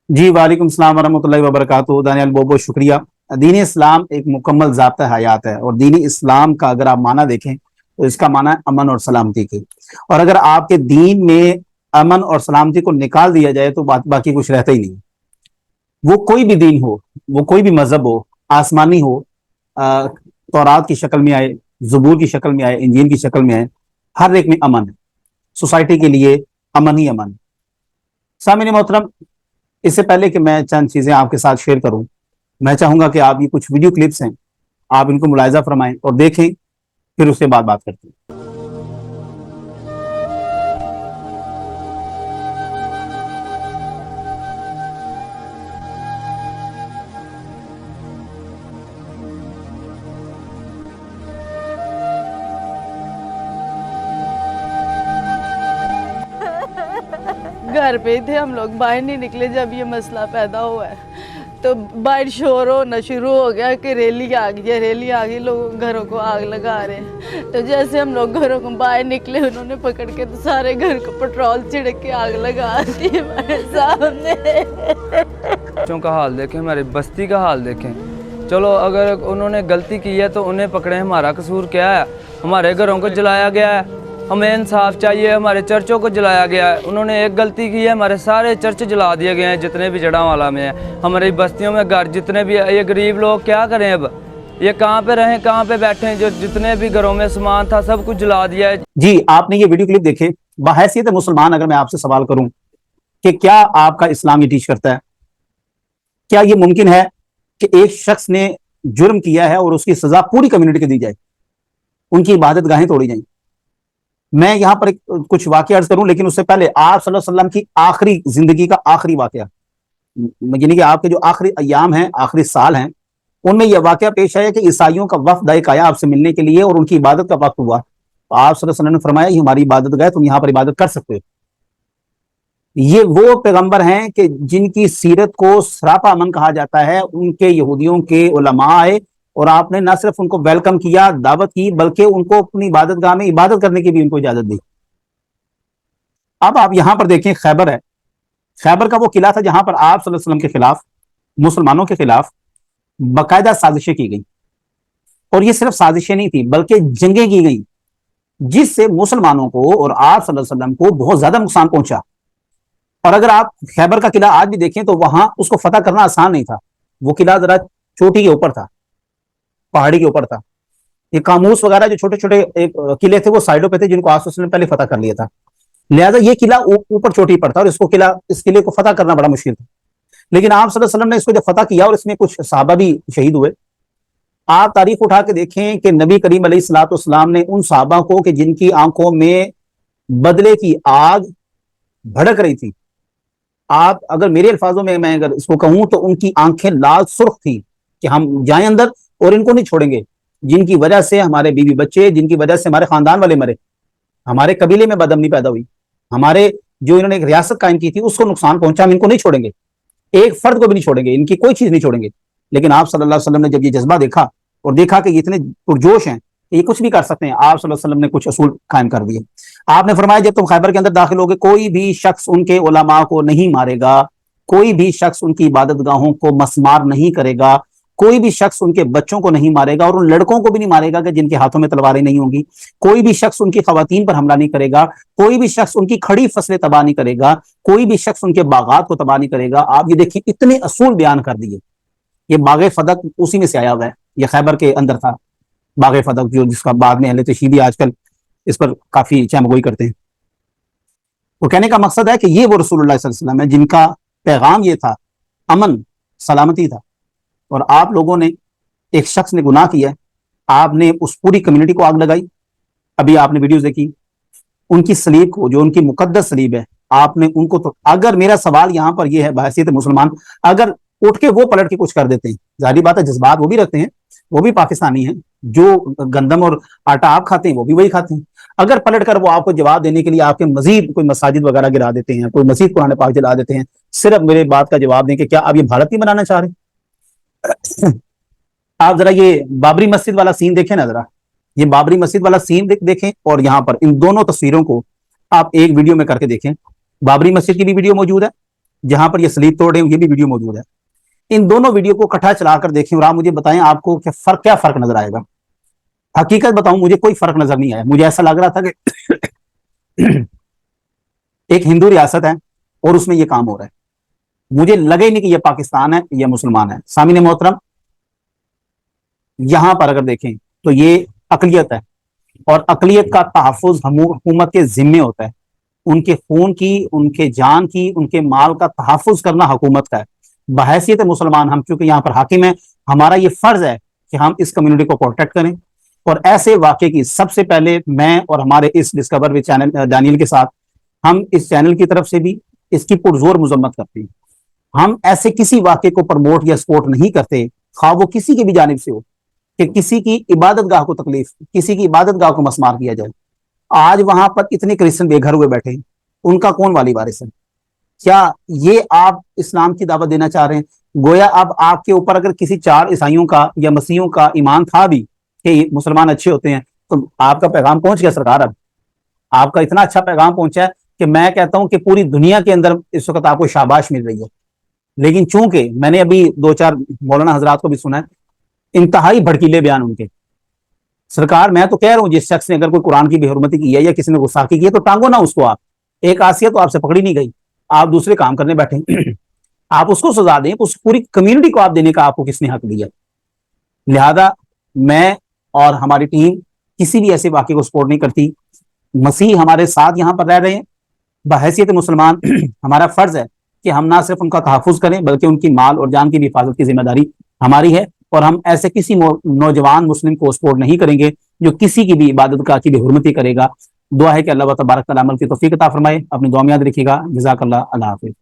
जी वालेकुम सलाम वरहमतुल्लाहि वबरकातुहू। दानियाल बहुत बहुत शुक्रिया। दीन इस्लाम एक मुकम्मल ज़ाब्ता हयात है, और दीन इस्लाम का अगर आप माना देखें तो इसका माना है अमन और सलामती की। और अगर आपके दीन में अमन और सलामती को निकाल दिया जाए तो बाकी कुछ रहता ही नहीं। वो कोई भी दीन हो, वो कोई भी मजहब हो, आसमानी हो, तौरात की शक्ल में आए, ज़बूर की शक्ल में आए, इंजील की शक्ल में आए, हर एक में अमन है। सोसाइटी के लिए अमन ही अमन। सामने मोहतरम, इससे पहले कि मैं चंद चीजें आपके साथ शेयर करूं, मैं चाहूंगा कि आप ये कुछ वीडियो क्लिप्स हैं, आप इनको मुलायजा फरमाएं और देखें, फिर उसके बाद बात करते हैं। घर पे ही थे हम लोग, बाहर नहीं निकले जब ये मसला पैदा हुआ है। तो बाहर शोर होना शुरू हो गया कि रैली आ गई है, रैली आ गई, लोग घरों को आग लगा रहे हैं। तो जैसे हम लोग घरों को बाहर निकले, उन्होंने पकड़ के तो सारे घर को पेट्रोल छिड़क के आग लगा दी हमारे सामने। बच्चों का हाल देखें, हमारी बस्ती का हाल देखें। चलो अगर उन्होंने गलती की है तो उन्हें पकड़े, हमारा कसूर क्या है? हमारे घरों को जलाया गया है, हमें इंसाफ चाहिए। हमारे चर्चों को जलाया गया है, उन्होंने एक गलती की है, हमारे सारे चर्च जला दिए गए हैं जितने भी जड़ावाला में हैं। हमारी बस्तियों में घर जितने भी, ये गरीब लोग क्या करें अब? ये कहाँ पे रहें, कहाँ पे बैठें? जो जितने भी घरों में सामान था सब कुछ जला दिया है। जी, आपने ये वीडियो क्लिप देखे। बहैसियत मुसलमान अगर मैं आपसे सवाल करूं कि क्या आपका इस्लाम ये टीच करता है, क्या ये मुमकिन है कि एक शख्स ने जुर्म किया है और उसकी सजा पूरी कम्युनिटी को दी जाए, उनकी इबादत गाहें तोड़ी जाएं? मैं यहां पर कुछ वाकया अर्ज करूं, लेकिन उससे पहले आप सल्लल्लाहु अलैहि वसल्लम की आखिरी जिंदगी का आखिरी वाकया, यानी कि आपके जो आखिरी अयाम हैं, आखिरी साल हैं, उनमें यह वाकया पेश आया कि ईसाइयों का वफ्द आया आपसे मिलने के लिए और उनकी इबादत का वक्त हुआ। तो आप सल्लल्लाहु अलैहि वसल्लम ने फरमाया, ये हमारी इबादत गाह, तुम यहां पर इबादत कर सकते हो। ये वो पैगंबर हैं कि जिनकी सीरत को सरापा अमन कहा जाता है। उनके यहूदियों के उलमा आए और आपने न सिर्फ उनको वेलकम किया, दावत की, बल्कि उनको अपनी इबादत गाह में इबादत करने की भी उनको इजाजत दी। अब आप यहां पर देखें, खैबर है, खैबर का वो किला था जहां पर आप सल्लल्लाहु अलैहि वसल्लम के खिलाफ, मुसलमानों के खिलाफ बाकायदा साजिशें की गई। और ये सिर्फ साजिशें नहीं थी बल्कि जंगें की गई, जिससे मुसलमानों को और आप सल्लल्लाहु अलैहि वसल्लम को बहुत ज्यादा नुकसान पहुंचा। और अगर आप खैबर का किला आज भी देखें तो वहां उसको फतह करना आसान नहीं था। वो किला जरा चोटी के ऊपर था, पहाड़ी के ऊपर था। ये कामूस वगैरह जो छोटे छोटे किले थे वो साइडों पे थे, जिनको आप सल्लल्लाहु अलैहि वसल्लम ने पहले फतह कर लिया था। लिहाजा ये किला ऊपर चोटी पर था और इस किले को फतह करना बड़ा मुश्किल था। लेकिन आप सल्लल्लाहु अलैहि वसल्लम ने इसको जब फतह किया, और इसमें कुछ सहाबा भी शहीद हुए। आप तारीख उठा के देखें कि नबी करीम अलैहिस्सलाम ने उन सहाबा को, कि जिनकी आंखों में बदले की आग भड़क रही थी, आप अगर मेरे अल्फाजों में मैं अगर इसको कहूं तो उनकी आंखें लाल सुर्ख थी कि हम जाएं अंदर और इनको नहीं छोड़ेंगे, जिनकी वजह से हमारे बीवी बच्चे, जिनकी वजह से हमारे खानदान वाले मरे, हमारे कबीले में बदअमनी पैदा हुई, हमारे जो इन्होंने एक रियासत कायम की थी उसको नुकसान पहुंचा, हम इनको नहीं छोड़ेंगे, एक फर्द को भी नहीं छोड़ेंगे, इनकी कोई चीज नहीं छोड़ेंगे। लेकिन आप सल्लल्लाहु अलैहि वसल्लम ने जब ये जज्बा देखा और देखा कि ये इतने पुरजोश हैं, ये कुछ भी कर सकते हैं, आप सल्लल्लाहु अलैहि वसल्लम ने कुछ असूल कायम कर दिए। आपने फरमाया, जब तुम खैबर के अंदर दाखिल होगे, कोई भी शख्स उनके उलमा को नहीं मारेगा, कोई भी शख्स उनकी इबादत गाहों को मसमार नहीं करेगा, कोई भी शख्स उनके बच्चों को नहीं मारेगा और उन लड़कों को भी नहीं मारेगा कि जिनके हाथों में तलवारें नहीं होंगी, कोई भी शख्स उनकी खवातीन पर हमला नहीं करेगा, कोई भी शख्स उनकी खड़ी फसलें तबाह नहीं करेगा, कोई भी शख्स उनके बागात को तबाह नहीं करेगा। आप ये देखिए, इतने असूल बयान कर दिए। ये बागे फदक उसी में से आया हुआ है, ये खैबर के अंदर था बागे फदक, जो जिसका बाद में अहले तशय्युई भी आजकल इस पर काफी चमगोई करते हैं। तो कहने का मकसद है कि ये वो रसूलुल्लाह सल्लल्लाहु अलैहि वसल्लम है जिनका पैगाम ये था, अमन सलामती था। और आप लोगों ने, एक शख्स ने गुनाह किया, आपने उस पूरी कम्युनिटी को आग लगाई। अभी आपने वीडियोस देखी, उनकी सलीब को, जो उनकी मुकद्दस सलीब है, आपने उनको, तो अगर मेरा सवाल यहां पर यह है बहैसियत मुसलमान, अगर उठ के वो पलट के कुछ कर देते हैं, जाहिर बात है जज्बात वो भी रखते हैं, वो भी पाकिस्तानी हैं, जो गंदम और आटा आप खाते हैं वो भी वही खाते हैं। अगर पलट कर वो आपको जवाब देने के लिए आपके मजीद कोई मसाजिद वगैरह गिरा देते हैं, कोई मजीद कुरान पाक जला देते हैं, सिर्फ मेरे बात का जवाब दें कि क्या आप ये भारत नहीं बनाना चाह रहे? आप जरा ये बाबरी मस्जिद वाला सीन देखें ना, जरा ये बाबरी मस्जिद वाला सीन देखें, और यहाँ पर इन दोनों तस्वीरों को आप एक वीडियो में करके देखें। बाबरी मस्जिद की भी वीडियो मौजूद है जहां पर ये सलीब तोड़ रहे हैं, ये भी वीडियो मौजूद है। इन दोनों वीडियो को इकट्ठा चलाकर देखें और आप मुझे बताएं आपको क्या फर्क नजर आएगा। हकीकत बताऊं, मुझे कोई फर्क नजर नहीं आया। मुझे ऐसा लग रहा था कि एक हिंदू रियासत है और उसमें ये काम हो रहा है। मुझे लगे ही नहीं कि ये पाकिस्तान है या मुसलमान है। सामीने मोहतरम, यहां पर अगर देखें तो ये अकलियत है और अकलियत का तहफ़्फ़ुज़ हुकूमत के जिम्मे होता है। उनके खून की, उनके जान की, उनके माल का तहफ़्फ़ुज़ करना हुकूमत का है। बहैसियत मुसलमान हम चूंकि यहाँ पर हाकिम है, हमारा ये फर्ज है कि हम इस कम्युनिटी को प्रोटेक्ट करें। और ऐसे वाक़े की सबसे पहले मैं और हमारे इस डिस्कवर विद चैनल दानियल के साथ, हम इस चैनल की तरफ से भी इसकी पुरजोर मजम्मत करते हैं। हम ऐसे किसी वाक़े को प्रमोट या सपोर्ट नहीं करते, खा वो किसी की भी जानिब से हो, कि किसी की इबादत गाह को तकलीफ, किसी की इबादत गाह को मसमार किया जाए। आज वहां पर इतने क्रिश्चियन बेघर हुए बैठे हैं, उनका कौन वाली वारिस है? क्या ये आप इस्लाम की दावत देना चाह रहे हैं? गोया अब आपके ऊपर अगर किसी 4 ईसाइयों का या मसीहों का ईमान था भी कि मुसलमान अच्छे होते हैं, तो आपका पैगाम पहुंच गया सरकार। अब आपका इतना अच्छा पैगाम पहुंचा है कि मैं कहता हूं कि पूरी दुनिया के अंदर इस वक्त आपको शाबाश मिल रही है। लेकिन चूंकि मैंने अभी 2-4 मौलाना हजरात को भी सुना है, इंतहाई भड़कीले बयान उनके। सरकार, मैं तो कह रहा हूं, जिस शख्स ने अगर कोई कुरान की बेहुरमती की है या किसी ने गुस्ताखी की है तो टांगो ना उसको। आप एक आसिया तो आपसे पकड़ी नहीं गई, आप दूसरे काम करने बैठे। आप उसको सजा दें, उस पूरी कम्युनिटी को आप देने का आपको किसने हक दिया? लिहाजा मैं और हमारी टीम किसी भी ऐसे वाक़े को सपोर्ट नहीं करती। मसीह हमारे साथ यहाँ पर रह रहे हैं, बहैसियत मुसलमान हमारा फर्ज है कि हम ना सिर्फ उनका तहफ़्फ़ुज़ करें बल्कि उनकी माल और जान की भी हिफाजत की जिम्मेदारी हमारी है। और हम ऐसे किसी नौजवान मुस्लिम को सपोर्ट नहीं करेंगे जो किसी की भी इबादत का की बेहुरमती करेगा। दुआ है कि अल्लाह तबारक व तआला अमल की तौफीक अता फरमाए। अपनी दुआ में याद रखिएगा। जज़ाकल्लाह। अल्लाह हाफ़िज़।